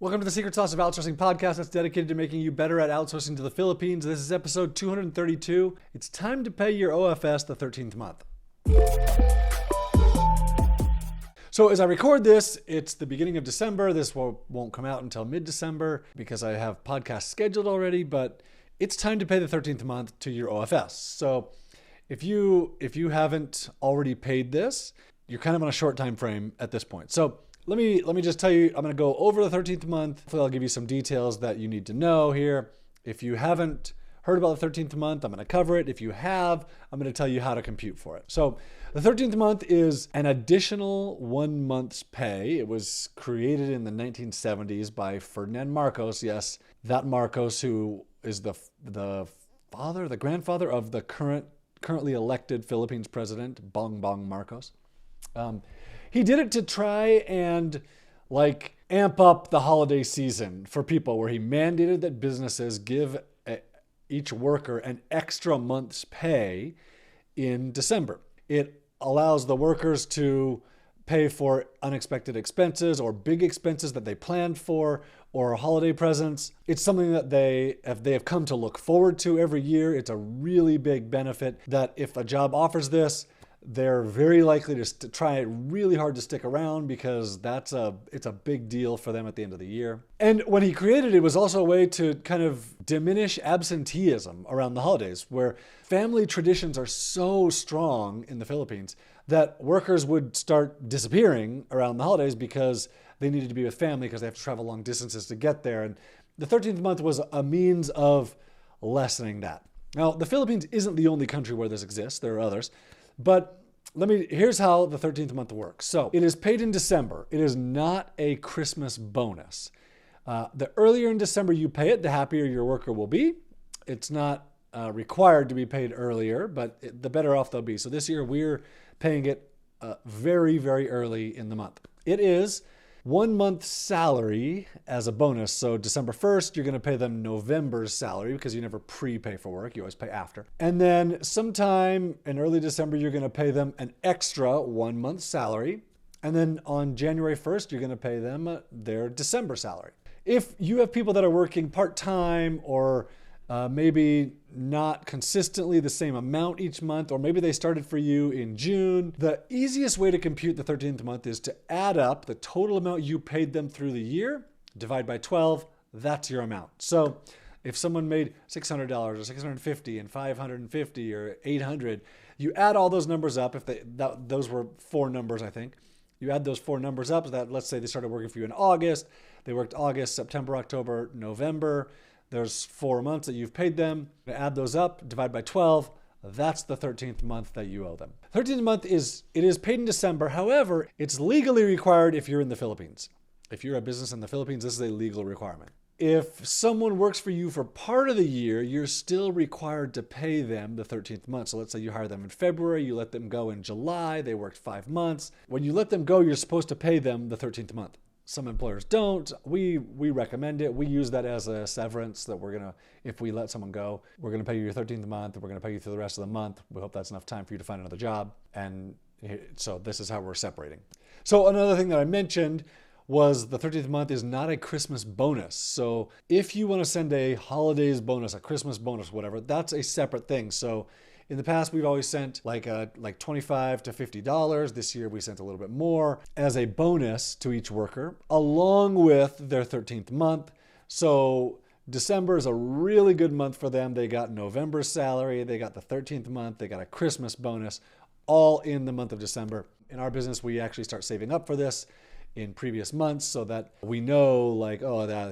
Welcome to the Secret Sauce of Outsourcing podcast that's dedicated to making you better at outsourcing to the Philippines. This is episode 232. It's time to pay your OFS the 13th month. So as I record this, it's the beginning of December. This won't come out until mid-December because I have podcasts scheduled already, but it's time to pay the 13th month to your OFS. So if you haven't already paid this, you're kind of on a short time frame at this point. So let me just tell you, I'm going to go over the 13th month. Hopefully I'll give you some details that you need to know here. If you haven't heard about the 13th month, I'm going to cover it. If you have, I'm going to tell you how to compute for it. So the 13th month is an additional 1 month's pay. It was created in the 1970s by Ferdinand Marcos. Yes, that Marcos who is the grandfather of the currently elected Philippines president, Bongbong Marcos. He did it to try and amp up the holiday season for people, where he mandated that businesses give each worker an extra month's pay in December. It allows the workers to pay for unexpected expenses or big expenses that they planned for, or holiday presents. It's something that they have come to look forward to every year. It's a really big benefit that if a job offers this, they're very likely to try really hard to stick around, because it's a big deal for them at the end of the year. And when he created it, it was also a way to kind of diminish absenteeism around the holidays, where family traditions are so strong in the Philippines that workers would start disappearing around the holidays because they needed to be with family because they have to travel long distances to get there. And the 13th month was a means of lessening that. Now, the Philippines isn't the only country where this exists. There are others. But here's how the 13th month works. So it is paid in December. It is not a Christmas bonus. The earlier in December you pay it, the happier your worker will be. It's not required to be paid earlier, but the better off they'll be. So this year we're paying it very, very early in the month. It is 1 month's salary as a bonus. So December 1st, you're going to pay them November's salary, because you never prepay for work. You always pay after. And then sometime in early December, you're going to pay them an extra 1 month's salary. And then on January 1st, you're going to pay them their December salary. If you have people that are working part-time, or maybe not consistently the same amount each month, or maybe they started for you in June, the easiest way to compute the 13th month is to add up the total amount you paid them through the year, divide by 12, that's your amount. So if someone made $600 or $650 and $550 or $800, you add all those numbers up. If those were four numbers, I think. You add those four numbers up. That, let's say they started working for you in August. They worked August, September, October, November. There's 4 months that you've paid them. Add those up, divide by 12. That's the 13th month that you owe them. 13th month is paid in December. However, it's legally required if you're in the Philippines. If you're a business in the Philippines, this is a legal requirement. If someone works for you for part of the year, you're still required to pay them the 13th month. So let's say you hire them in February, you let them go in July, they worked 5 months. When you let them go, you're supposed to pay them the 13th month. Some employers don't. We recommend it. We use that as a severance, that if we let someone go, we're going to pay you your 13th month, we're going to pay you through the rest of the month. We hope that's enough time for you to find another job. And so this is how we're separating. So another thing that I mentioned was the 13th month is not a Christmas bonus. So if you want to send a holidays bonus, a Christmas bonus, whatever, that's a separate thing. So in the past, we've always sent like $25 to $50. This year, we sent a little bit more as a bonus to each worker, along with their 13th month. So December is a really good month for them. They got November's salary, they got the 13th month, they got a Christmas bonus, all in the month of December. In our business, we actually start saving up for this in previous months, so that we know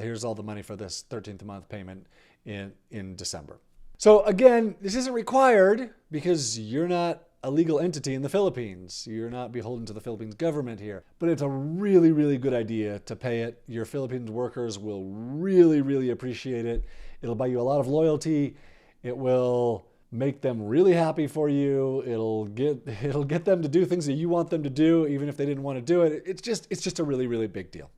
here's all the money for this 13th month payment in December. So again, this isn't required because you're not a legal entity in the Philippines. You're not beholden to the Philippines government here. But it's a really, really good idea to pay it. Your Philippines workers will really, really appreciate it. It'll buy you a lot of loyalty. It will make them really happy for you. It'll get them to do things that you want them to do, even if they didn't want to do it. It's just a really, really big deal.